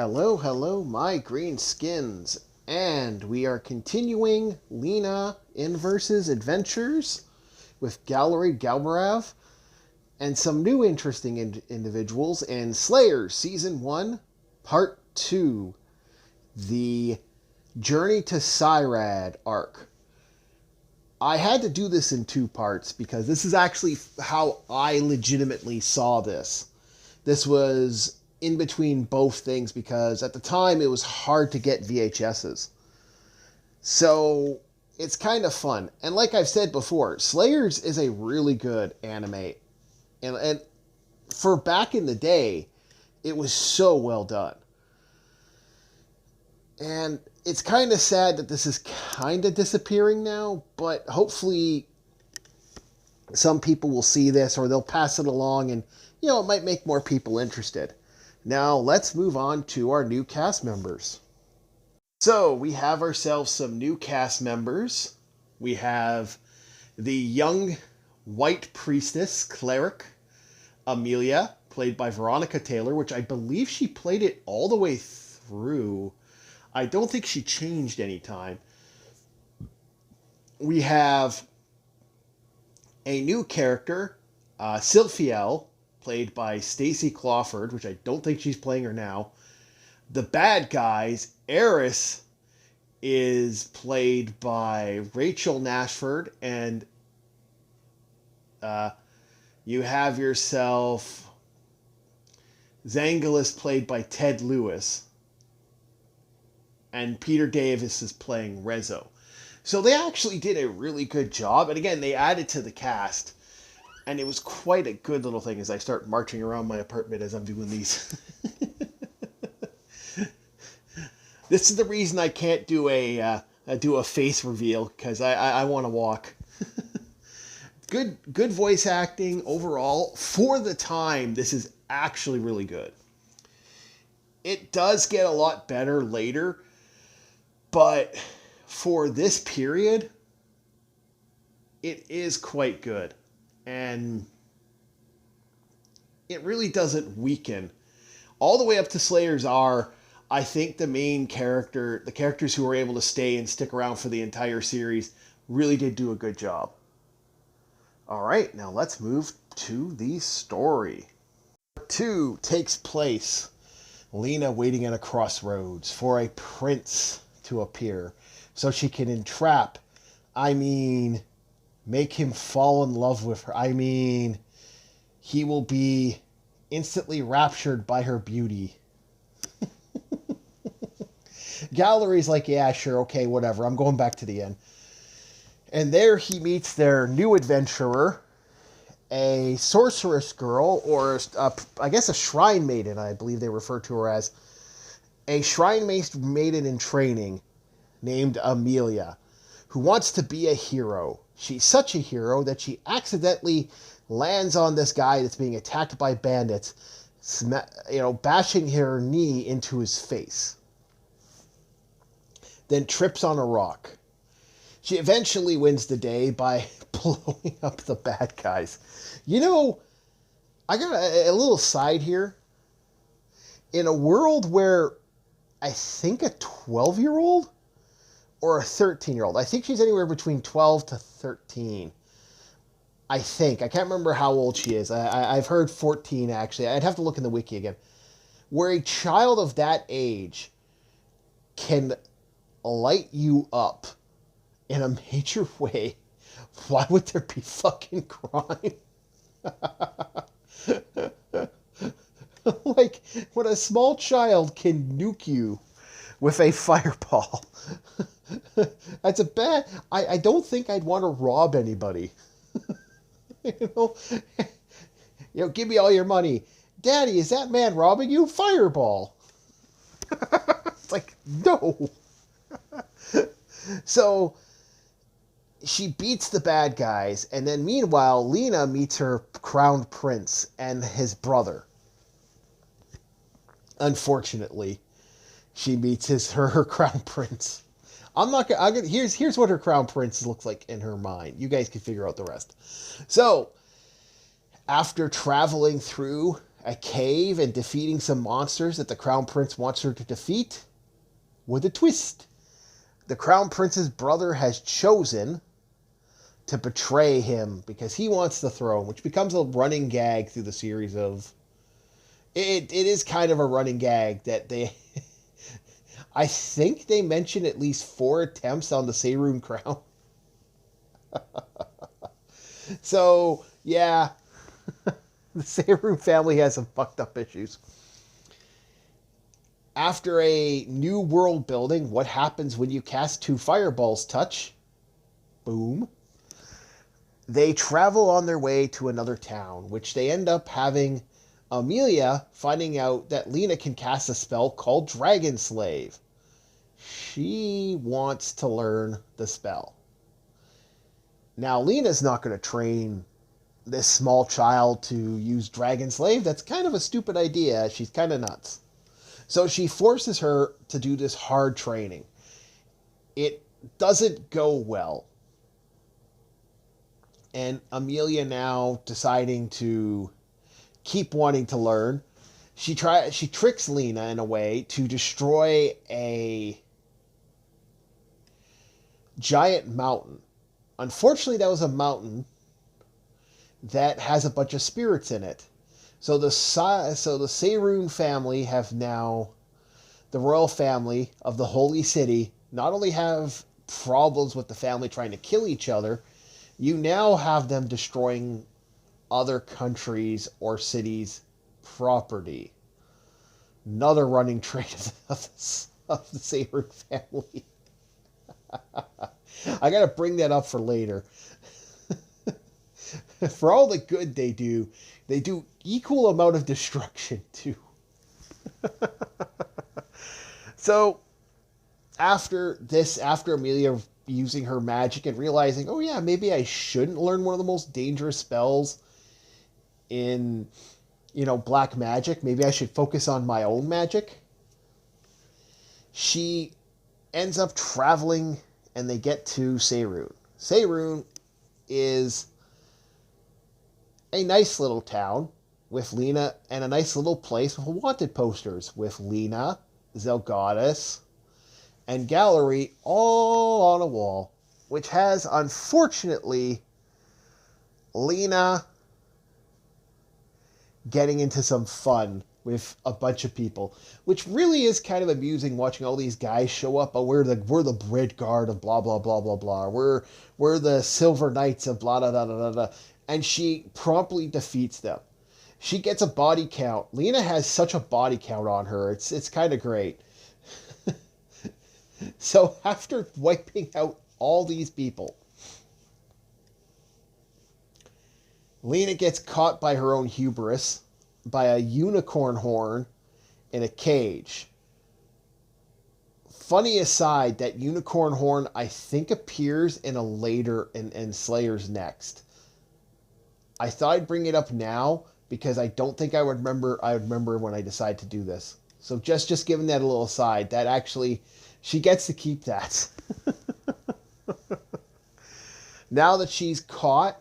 Hello, hello, my green skins. And we are continuing Lena Inverse's adventures with Gallery Galbarav and some new interesting individuals in Slayers Season 1, Part 2, the Journey to Sairaag arc. I had to do this in two parts because this is actually how I legitimately saw this. This was in between both things because at the time it was hard to get VHSs. So it's kind of fun. And like I've said before, Slayers is a really good anime. And for back in the day, it was so well done. And it's kind of sad that this is kind of disappearing now, but hopefully some people will see this or they'll pass it along and, it might make more people interested. Now, let's move on to our new cast members. So, we have ourselves some new cast members. We have the young white priestess cleric, Amelia, played by Veronica Taylor, which I believe she played it all the way through. I don't think she changed any time. We have a new character, Sylphiel, played by Stacey Clawford, which I don't think she's playing her now. The bad guys, Eris is played by Rachel Nashford, and you have yourself Zangelis, played by Ted Lewis, and Peter Davis is playing Rezo. So they actually did a really good job, and again, they added to the cast. And it was quite a good little thing as I start marching around my apartment as I'm doing these. This is the reason I can't do a face reveal, because I want to walk. Good voice acting overall. For the time, this is actually really good. It does get a lot better later, but for this period, it is quite good. And it really doesn't weaken. All the way up to Slayers are, I think, the characters who were able to stay and stick around for the entire series really did do a good job. All right, now let's move to the story. Part 2 takes place Lena waiting at a crossroads for a prince to appear so she can make him fall in love with her. He will be instantly raptured by her beauty. Gallery's like, yeah, sure, okay, whatever. I'm going back to the inn. And there he meets their new adventurer, a sorceress girl, or I guess a shrine maiden, I believe they refer to her as. A shrine maiden in training named Amelia, who wants to be a hero. She's such a hero that she accidentally lands on this guy that's being attacked by bandits, bashing her knee into his face. Then trips on a rock. She eventually wins the day by blowing up the bad guys. I got a little side here. In a world where I think a 12-year-old or a 13-year-old. I think she's anywhere between 12 to 13. I think. I can't remember how old she is. I've heard 14, actually. I'd have to look in the wiki again. Where a child of that age can light you up in a major way, why would there be fucking crime? Like, when a small child can nuke you with a fireball. That's a bad... I don't think I'd want to rob anybody. Give me all your money. Daddy, is that man robbing you? Fireball. It's like, no. So, she beats the bad guys, and then meanwhile, Lena meets her crown prince and his brother. Unfortunately, she meets her crown prince. Here's what her crown prince looks like in her mind. You guys can figure out the rest. So, after traveling through a cave and defeating some monsters that the Crown Prince wants her to defeat. With a twist, the Crown Prince's brother has chosen to betray him because he wants the throne, which becomes a running gag through the series of... It is kind of a running gag that they... I think they mentioned at least 4 attempts on the Sairaag crown. So, yeah, the Sairaag family has some fucked up issues. After a new world building, what happens when you cast 2 fireballs touch? Boom. They travel on their way to another town, which they end up having Amelia finding out that Lena can cast a spell called Dragon Slave. She wants to learn the spell. Now, Lena's not going to train this small child to use Dragon Slave. That's kind of a stupid idea. She's kind of nuts. So she forces her to do this hard training. It doesn't go well. And Amelia now deciding to keep wanting to learn. She tricks Lena in a way to destroy a giant mountain. Unfortunately, that was a mountain that has a bunch of spirits in it. So the Sairaag family have now, the royal family of the Holy City, not only have problems with the family trying to kill each other, you now have them destroying other countries' or cities' property. Another running trait of the Sairaag family. I gotta bring that up for later. For all the good they do equal amount of destruction too. So after Amelia using her magic and realizing, oh yeah, maybe I shouldn't learn one of the most dangerous spells in, black magic. Maybe I should focus on my own magic. She ends up traveling and they get to Sairaag. Sairaag is a nice little town with Lena and a nice little place with wanted posters with Lena, Zelgadis, and Gallery all on a wall, which has, unfortunately, Lena getting into some fun with a bunch of people, which really is kind of amusing watching all these guys show up. Oh, we're the Brit Guard of blah blah blah blah blah. We're the Silver Knights of blah blah blah blah blah. And she promptly defeats them. She gets a body count. Lena has such a body count on her. It's kind of great. So after wiping out all these people, Lena gets caught by her own hubris by a unicorn horn in a cage. Funny aside, that unicorn horn I think appears in a later in Slayer's Next. I thought I'd bring it up now because I don't think I would remember when I decide to do this. So just giving that a little aside, that actually she gets to keep that. Now that she's caught,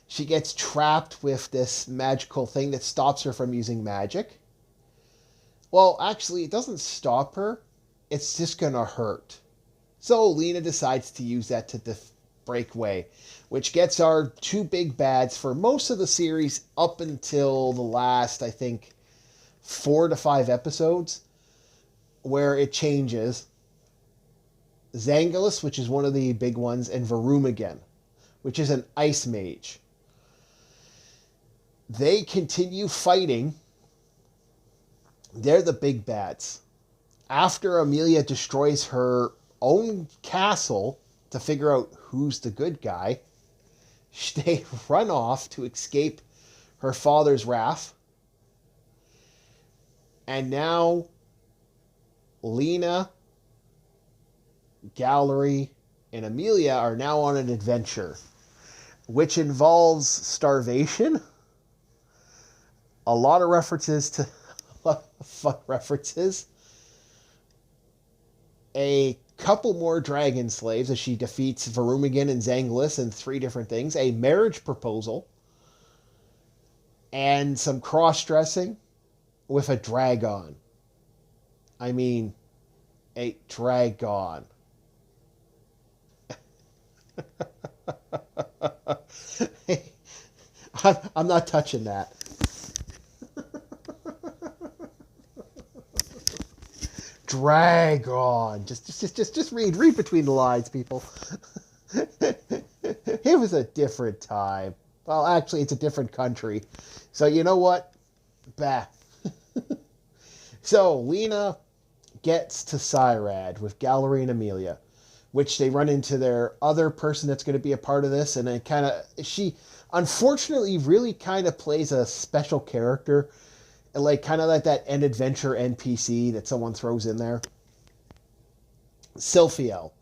she gets trapped with this magical thing that stops her from using magic. Well, actually, it doesn't stop her. It's just going to hurt. So Lena decides to use that to break away, which gets our 2 big bads for most of the series up until the last, I think, 4 to 5 episodes, where it changes. Zangulis, which is one of the big ones, and Varumagan, which is an ice mage. They continue fighting. They're the big bads. After Amelia destroys her own castle to figure out who's the good guy, they run off to escape her father's wrath. And now Lena, Gallery, and Amelia are now on an adventure, which involves starvation, a lot of references to fuck references, a couple more dragon slaves as she defeats Varumagan and Zangulis and 3 different things, a marriage proposal, and some cross-dressing with a dragon. I mean, a dragon. I'm not touching that. Dragon. Just read between the lines, people. It was a different time. Well, actually, it's a different country. So you know what? Bah. So Lena gets to Sairaag with Gallery and Amelia, which they run into their other person that's going to be a part of this, and it kind of, she unfortunately really kind of plays a special character, like kind of like that end adventure NPC that someone throws in there. Sylphiel,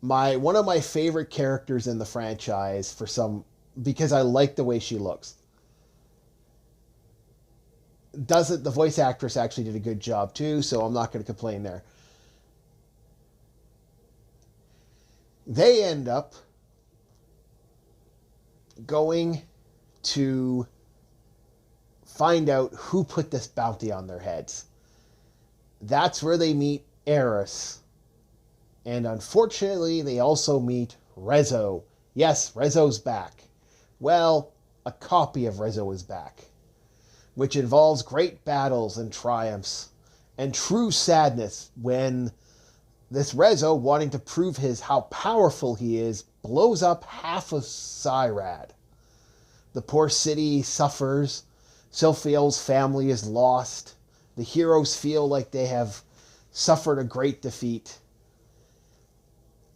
one of my favorite characters in the franchise because I like the way she looks. The voice actress actually did a good job too, so I'm not going to complain there. They end up going to find out who put this bounty on their heads. That's where they meet Eris. And unfortunately, they also meet Rezo. Yes, Rezo's back. Well, a copy of Rezo is back, which involves great battles and triumphs and true sadness when this Rezo, wanting to prove how powerful he is, blows up half of Sairaag. The poor city suffers. Sylphiel's family is lost. The heroes feel like they have suffered a great defeat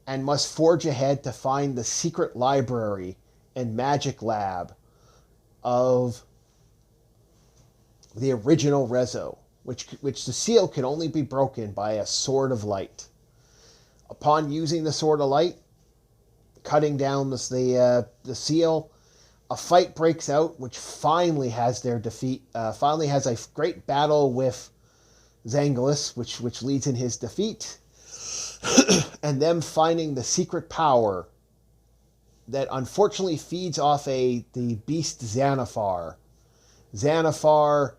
and must forge ahead to find the secret library and magic lab of the original Rezo, which the seal can only be broken by a sword of light. Upon using the sword of light, cutting down the seal, a fight breaks out, which finally has their defeat. Finally has a great battle with Zangulis, which leads in his defeat, and them finding the secret power that unfortunately feeds off the beast Xanathar. Xanathar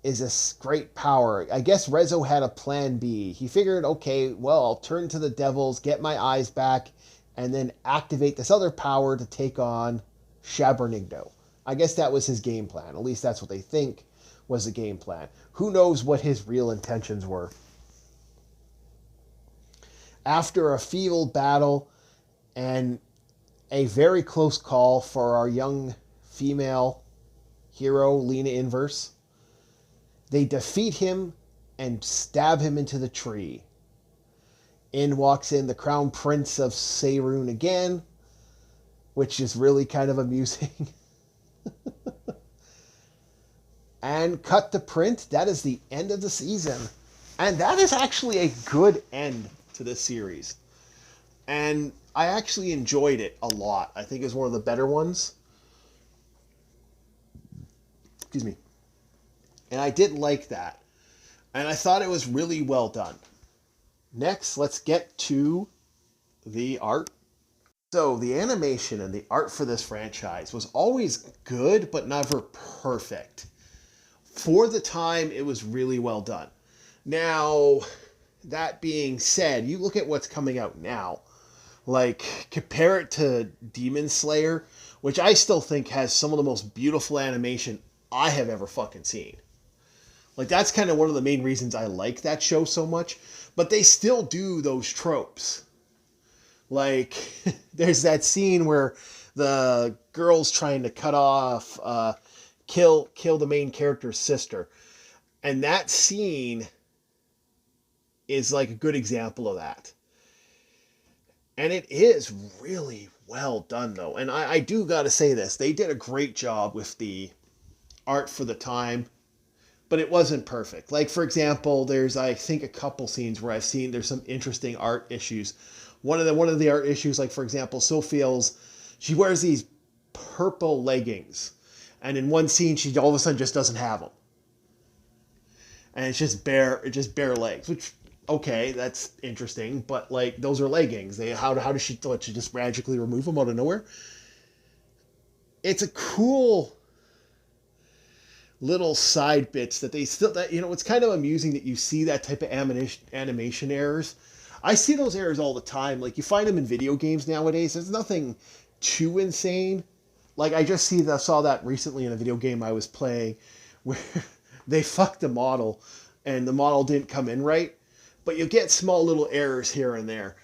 is a great power. I guess Rezo had a plan B. He figured, okay, well, I'll turn to the devils, get my eyes back, and then activate this other power to take on Shabernigno. I guess that was his game plan. At least that's what they think was the game plan. Who knows what his real intentions were. After a feeble battle and a very close call for our young female hero, Lena Inverse, they defeat him and stab him into the tree. In walks in the Crown Prince of Sairaag again, which is really kind of amusing. And cut to print. That is the end of the season. And that is actually a good end to this series. And I actually enjoyed it a lot. I think it was one of the better ones. Excuse me. And I did like that. And I thought it was really well done. Next, let's get to the art. So, the animation and the art for this franchise was always good, but never perfect. For the time, it was really well done. Now, that being said, you look at what's coming out now. Like, compare it to Demon Slayer, which I still think has some of the most beautiful animation I have ever fucking seen. Like, that's kind of one of the main reasons I like that show so much. But they still do those tropes. Like, there's that scene where the girl's trying to cut off, kill the main character's sister. And that scene is like a good example of that. And it is really well done, though. And I do got to say this. They did a great job with the art for the time. But it wasn't perfect. Like, for example, there's, I think, a couple scenes where I've seen there's some interesting art issues. One of the art issues, like, for example, Sophiel's, she wears these purple leggings. And in one scene, she all of a sudden just doesn't have them. And it's just bare legs, which, okay, that's interesting. But, like, those are leggings. How does she just magically remove them out of nowhere? It's a cool little side bits that they still, that, you know, it's kind of amusing that you see that type of animation errors. I see those errors all the time. Like, you find them in video games nowadays. There's nothing too insane. Like, I just saw that recently in a video game I was playing where they fucked the model and the model didn't come in right. But you get small little errors here and there.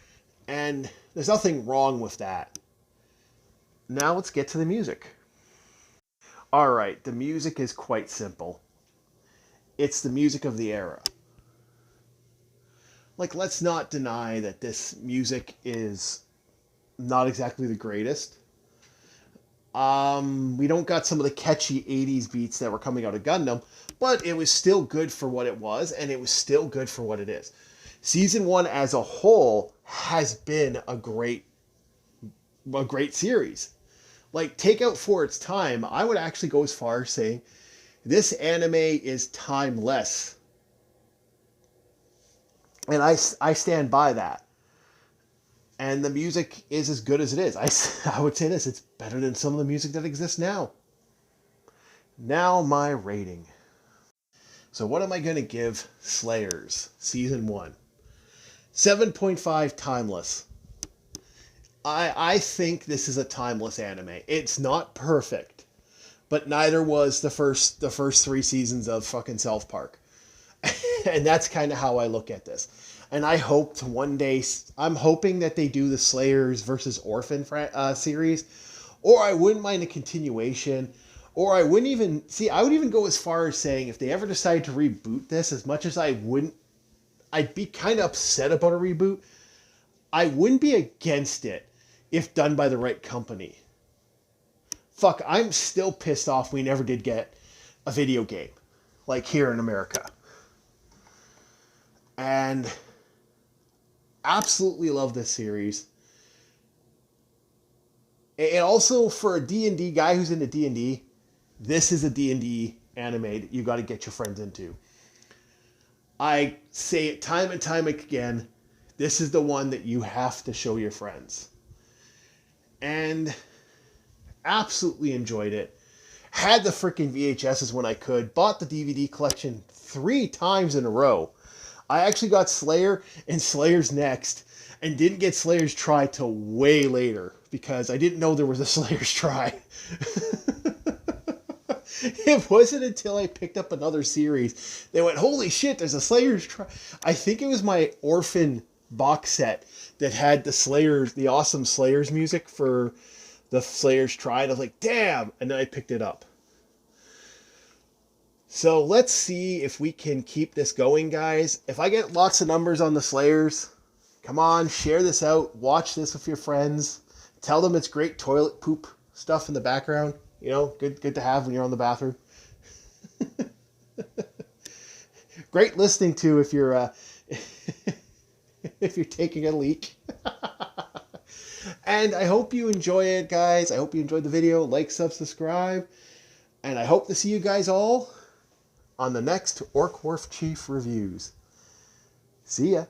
And there's nothing wrong with that. Now let's get to the music. Alright, the music is quite simple. It's the music of the era. Like, let's not deny that this music is not exactly the greatest. We don't got some of the catchy 80s beats that were coming out of Gundam, but it was still good for what it was, and it was still good for what it is. Season 1 as a whole has been a great series. Like, take out for its time, I would actually go as far as saying this anime is timeless. And I stand by that. And the music is as good as it is. I would say this, it's better than some of the music that exists now. Now my rating. So what am I going to give Slayers Season 1? 7.5 timeless. I think this is a timeless anime. It's not perfect, but neither was the first 3 seasons of fucking South Park. And that's kind of how I look at this. And I hope to one day, I'm hoping that they do the Slayers versus Orphan series, or I wouldn't mind a continuation, or I wouldn't even, I would even go as far as saying if they ever decide to reboot this, as much as I'd be kind of upset about a reboot, I wouldn't be against it if done by the right company. Fuck, I'm still pissed off we never did get a video game, like here in America. And absolutely love this series. And also, for a D&D guy who's into D&D, this is a D&D anime that you got to get your friends into. I say it time and time again, this is the one that you have to show your friends. And absolutely enjoyed it. Had the freaking VHSs when I could. Bought the DVD collection 3 times in a row. I actually got Slayer and Slayer's Next, and didn't get Slayer's Try till way later, because I didn't know there was a Slayer's Try. It wasn't until I picked up another series, they went, holy shit, there's a Slayer's Try. I think it was my Orphan box set that had the awesome Slayer's music for the Slayer's Try, and I was like, damn, and then I picked it up. So let's see if we can keep this going, guys. If I get lots of numbers on the Slayers, come on, share this out. Watch this with your friends. Tell them it's great toilet poop stuff in the background. You know, good to have when you're on the bathroom. Great listening to if you're if you're taking a leak. And I hope you enjoy it, guys. I hope you enjoyed the video. Like, subscribe. And I hope to see you guys all on the next Orc Wharf Chief reviews. See ya.